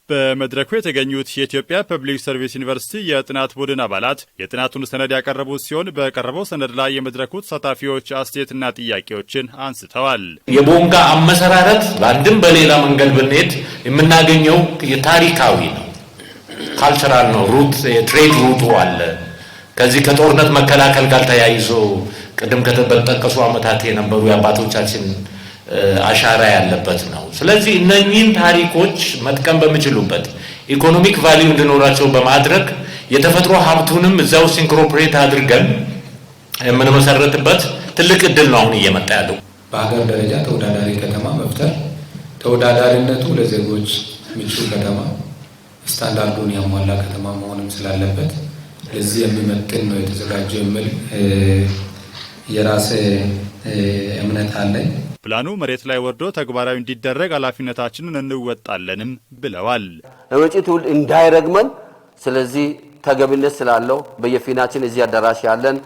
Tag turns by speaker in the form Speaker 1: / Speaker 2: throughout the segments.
Speaker 1: በመድረኩ የተገኙት የኢትዮጵያ ፐብሊክ ሰርቪስ ዩኒቨርሲቲ የጥናት ቡድን አባላት የጥናቱን ሰነድ ያቀረቡት ሲሆን በቀረበው ሰነድ ላይ የመድረኩ ተሳታፊዎች አስተያየትና ጥያቄዎችን አንስተዋል።
Speaker 2: የቦንጋ አመሰራረት በአንድም በሌላ መንገድ ብንሄድ የምናገኘው ታሪካዊ ነው፣ ካልቸራል ነው። ትሬድ ሩቱ አለ። ከዚህ ከጦርነት መከላከል ጋር ተያይዞ ቅድም ከተጠቀሱ ዓመታት የነበሩ የአባቶቻችን አሻራ ያለበት ነው። ስለዚህ እነኚህን ታሪኮች መጥቀም በሚችሉበት ኢኮኖሚክ ቫልዩ እንዲኖራቸው በማድረግ የተፈጥሮ ሀብቱንም እዛው ሲንክሮፕሬት አድርገን የምንመሰረትበት ትልቅ እድል ነው አሁን እየመጣ ያለው።
Speaker 3: በሀገር ደረጃ ተወዳዳሪ ከተማ መፍጠር፣ ተወዳዳሪነቱ ለዜጎች ምቹ ከተማ፣ ስታንዳርዱን ያሟላ ከተማ መሆንም ስላለበት ለዚህ የሚመጥን ነው የተዘጋጀው የሚል የራሴ እምነት አለኝ።
Speaker 1: ፕላኑ መሬት ላይ ወርዶ ተግባራዊ እንዲደረግ ኃላፊነታችንን እንወጣለንም ብለዋል።
Speaker 4: ለወጪ ትውልድ እንዳይረግመን ስለዚህ ተገቢነት ስላለው በየፊናችን እዚህ አዳራሽ ያለን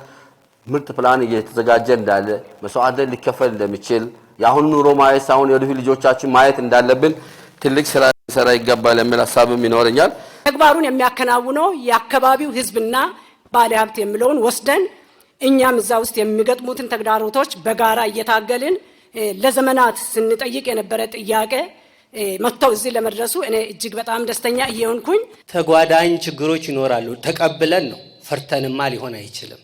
Speaker 4: ምርጥ ፕላን እየተዘጋጀ እንዳለ መስዋዕት ሊከፈል እንደሚችል የአሁኑ ኑሮ ማየት ሳይሆን የወደፊት ልጆቻችን ማየት እንዳለብን ትልቅ ስራ ሊሰራ ይገባል የሚል ሀሳብም ይኖረኛል።
Speaker 5: ተግባሩን የሚያከናውነው የአካባቢው ህዝብና ባለሀብት የሚለውን ወስደን እኛም እዛ ውስጥ የሚገጥሙትን ተግዳሮቶች በጋራ እየታገልን ለዘመናት ስንጠይቅ የነበረ ጥያቄ መጥተው እዚህ ለመድረሱ እኔ እጅግ በጣም ደስተኛ እየሆንኩኝ።
Speaker 6: ተጓዳኝ ችግሮች ይኖራሉ። ተቀብለን ነው፣ ፈርተንማ ሊሆን አይችልም።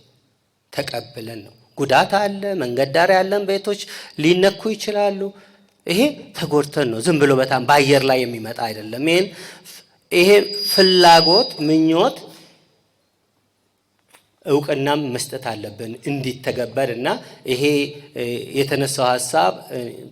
Speaker 6: ተቀብለን ነው። ጉዳት አለ፣ መንገድ ዳር ያለን ቤቶች ሊነኩ ይችላሉ። ይሄ ተጎድተን ነው። ዝም ብሎ በጣም በአየር ላይ የሚመጣ አይደለም። ይሄ ፍላጎት ምኞት እውቅናም መስጠት አለብን እንዲተገበርና ይሄ የተነሳው ሐሳብ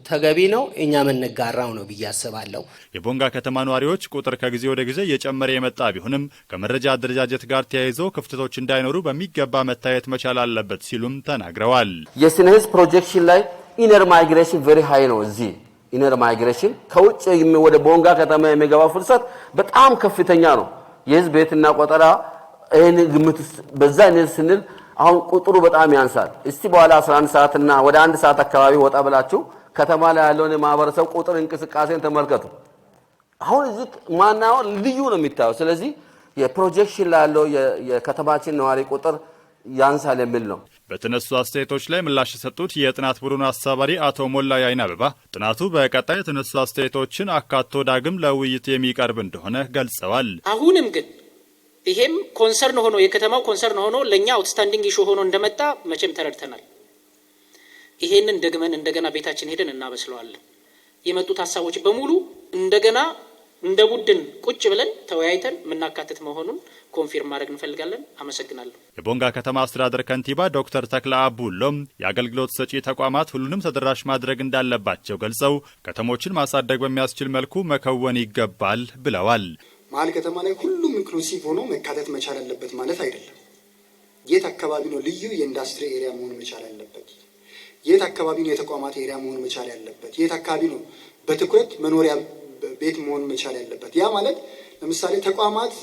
Speaker 6: ተገቢ ነው፣ እኛ መነጋራው ነው ብዬ አስባለሁ።
Speaker 1: የቦንጋ ከተማ ነዋሪዎች ቁጥር ከጊዜ ወደ ጊዜ እየጨመረ የመጣ ቢሆንም ከመረጃ አደረጃጀት ጋር ተያይዞ ክፍተቶች እንዳይኖሩ በሚገባ መታየት መቻል አለበት ሲሉም ተናግረዋል።
Speaker 4: የስነ ህዝብ ፕሮጀክሽን ላይ ኢነር ማይግሬሽን ቬሪ ሃይ ነው። እዚህ ኢነር ማይግሬሽን ከውጭ ወደ ቦንጋ ከተማ የሚገባው ፍልሰት በጣም ከፍተኛ ነው። የህዝብ ቤትና ቆጠራ ይሄን ግምት በዛ ነው ስንል አሁን ቁጥሩ በጣም ያንሳል። እስቲ በኋላ 11 ሰዓትና ወደ 1 ሰዓት አካባቢ ወጣ ብላችሁ ከተማ ላይ ያለውን የማህበረሰብ ቁጥር እንቅስቃሴን ተመልከቱ። አሁን እዚህ ማናው ልዩ ነው የሚታየው። ስለዚህ የፕሮጀክሽን ላይ ያለው የከተማችን ነዋሪ ቁጥር ያንሳል የሚል ነው።
Speaker 1: በተነሱ አስተያየቶች ላይ ምላሽ የሰጡት የጥናት ቡድኑ አስተባባሪ አቶ ሞላ ያይና አበባ ጥናቱ በቀጣይ የተነሱ አስተያየቶችን አካቶ ዳግም ለውይይት የሚቀርብ እንደሆነ ገልጸዋል።
Speaker 7: አሁንም ግን ይሄም ኮንሰርን ሆኖ የከተማው ኮንሰርን ሆኖ ለኛ አውትስታንዲንግ ኢሹ ሆኖ እንደመጣ መቼም ተረድተናል። ይሄንን ደግመን እንደገና ቤታችን ሄደን እናበስለዋለን። የመጡት ሐሳቦች በሙሉ እንደገና እንደ ቡድን ቁጭ ብለን ተወያይተን ምናካተት መሆኑን ኮንፊርም ማድረግ እንፈልጋለን። አመሰግናለሁ።
Speaker 1: የቦንጋ ከተማ አስተዳደር ከንቲባ ዶክተር ተክላ አቡሎም የአገልግሎት ሰጪ ተቋማት ሁሉንም ተደራሽ ማድረግ እንዳለባቸው ገልጸው ከተሞችን ማሳደግ በሚያስችል መልኩ መከወን ይገባል ብለዋል።
Speaker 8: መሀል ከተማ ላይ ሁሉም ኢንክሉሲቭ ሆኖ መካተት መቻል አለበት ማለት አይደለም። የት አካባቢ ነው ልዩ የኢንዱስትሪ ኤሪያ መሆን መቻል ያለበት? የት አካባቢ ነው የተቋማት ኤሪያ መሆን መቻል ያለበት? የት አካባቢ ነው በትኩረት መኖሪያ ቤት መሆን መቻል ያለበት? ያ ማለት ለምሳሌ ተቋማት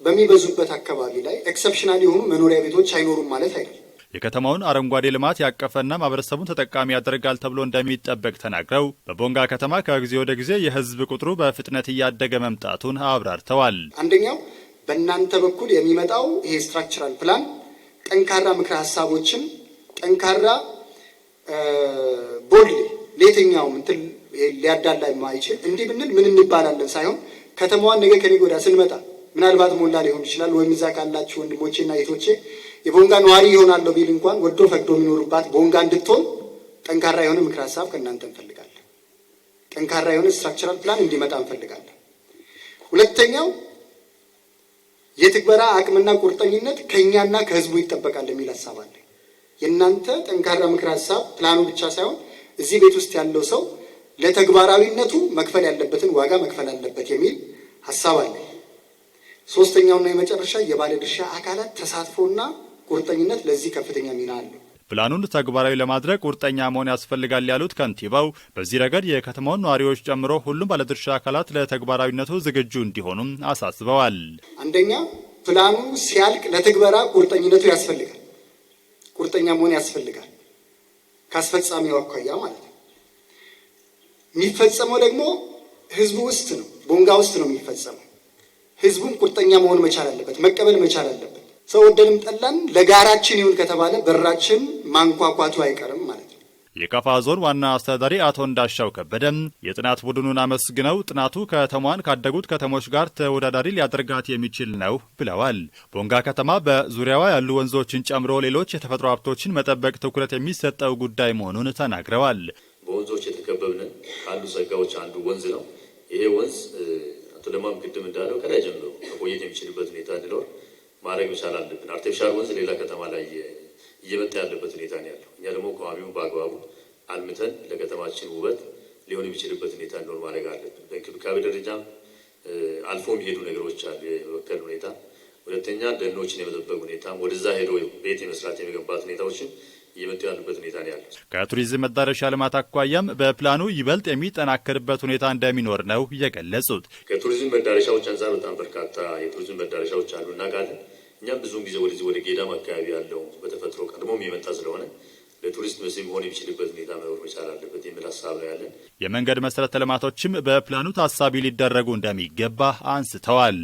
Speaker 8: በሚበዙበት አካባቢ ላይ ኤክሰፕሽናል የሆኑ መኖሪያ ቤቶች አይኖሩም ማለት አይደለም።
Speaker 1: የከተማውን አረንጓዴ ልማት ያቀፈና ማህበረሰቡን ተጠቃሚ ያደርጋል ተብሎ እንደሚጠበቅ ተናግረው በቦንጋ ከተማ ከጊዜ ወደ ጊዜ የህዝብ ቁጥሩ በፍጥነት እያደገ መምጣቱን አብራርተዋል።
Speaker 8: አንደኛው በእናንተ በኩል የሚመጣው ይሄ ስትራክቸራል ፕላን ጠንካራ ምክረ ሀሳቦችን ጠንካራ ቦልድ ለየትኛውም እንትን ሊያዳላ የማይችል እንዲህ ብንል ምን እንባላለን ሳይሆን ከተማዋን ነገ ከነገ ወዲያ ስንመጣ ምናልባት ሞላ ሊሆን ይችላል ወይም እዛ ካላችሁ ወንድሞቼና እህቶቼ የቦንጋ ነዋሪ ይሆናል ቢል እንኳን ወዶ ፈቅዶ የሚኖርባት ቦንጋ እንድትሆን ጠንካራ የሆነ ምክር ሀሳብ ከእናንተ እንፈልጋለን። ጠንካራ የሆነ ስትራክቸራል ፕላን እንዲመጣ እንፈልጋለን። ሁለተኛው የትግበራ አቅምና ቁርጠኝነት ከኛና ከህዝቡ ይጠበቃል የሚል ሀሳብ አለ። የእናንተ ጠንካራ ምክር ሀሳብ ፕላኑ ብቻ ሳይሆን እዚህ ቤት ውስጥ ያለው ሰው ለተግባራዊነቱ መክፈል ያለበትን ዋጋ መክፈል አለበት የሚል ሀሳብ አለ። ሶስተኛውና የመጨረሻ የባለድርሻ አካላት ተሳትፎና ቁርጠኝነት ለዚህ ከፍተኛ ሚና አለው።
Speaker 1: ፕላኑን ተግባራዊ ለማድረግ ቁርጠኛ መሆን ያስፈልጋል ያሉት ከንቲባው በዚህ ረገድ የከተማውን ነዋሪዎች ጨምሮ ሁሉም ባለድርሻ አካላት ለተግባራዊነቱ ዝግጁ እንዲሆኑም አሳስበዋል።
Speaker 8: አንደኛ ፕላኑ ሲያልቅ ለትግበራ ቁርጠኝነቱ ያስፈልጋል። ቁርጠኛ መሆን ያስፈልጋል ካስፈጻሚው አኳያ ማለት ነው። የሚፈጸመው ደግሞ ህዝቡ ውስጥ ነው። ቦንጋ ውስጥ ነው የሚፈጸመው። ህዝቡም ቁርጠኛ መሆን መቻል አለበት፣ መቀበል መቻል አለበት። ሰው ወደንም ጠላን ለጋራችን ይሁን ከተባለ በራችን ማንኳኳቱ አይቀርም ማለት ነው።
Speaker 1: የካፋ ዞን ዋና አስተዳዳሪ አቶ እንዳሻው ከበደም የጥናት ቡድኑን አመስግነው ጥናቱ ከተማዋን ካደጉት ከተሞች ጋር ተወዳዳሪ ሊያደርጋት የሚችል ነው ብለዋል። ቦንጋ ከተማ በዙሪያዋ ያሉ ወንዞችን ጨምሮ ሌሎች የተፈጥሮ ሀብቶችን መጠበቅ ትኩረት የሚሰጠው ጉዳይ መሆኑን ተናግረዋል።
Speaker 9: በወንዞች የተከበብን ካሉ ጸጋዎች አንዱ ወንዝ ነው። ይሄ ወንዝ አቶ ለማም ቅድም እንዳለው ከላይ ጀምሮ መቆየት የሚችልበት ሁኔታ እንዲኖር ማድረግ መቻል አለብን። አርቲፊሻል ወንዝ ሌላ ከተማ ላይ እየመጣ ያለበት ሁኔታ ነው ያለው። እኛ ደግሞ አካባቢውን በአግባቡ አልምተን ለከተማችን ውበት ሊሆን የሚችልበት ሁኔታ እንዲኖር ማድረግ አለብን። በእንክብካቤ ደረጃ አልፎ የሚሄዱ ነገሮች አሉ። የመበከል ሁኔታ፣ ሁለተኛ ደኖችን የመጠበቅ ሁኔታ፣ ወደዛ ሄዶ ቤት የመስራት የመገንባት ሁኔታዎችን እየመጡ ያሉበት ሁኔታ ነው ያለው።
Speaker 1: ከቱሪዝም መዳረሻ ልማት አኳያም በፕላኑ ይበልጥ የሚጠናከርበት ሁኔታ እንደሚኖር ነው የገለጹት።
Speaker 9: ከቱሪዝም መዳረሻዎች አንጻር በጣም በርካታ የቱሪዝም መዳረሻዎች አሉ እናውቃለን። እኛም ብዙውን ጊዜ ወደዚህ ወደ ጌዳም አካባቢ ያለው በተፈጥሮ ቀድሞም የመጣ ስለሆነ ለቱሪስት መስህብ መሆን የሚችልበት ሁኔታ መኖር መቻል አለበት የሚል ሀሳብ ነው ያለን።
Speaker 1: የመንገድ መሰረተ ልማቶችም በፕላኑ ታሳቢ ሊደረጉ እንደሚገባ አንስተዋል።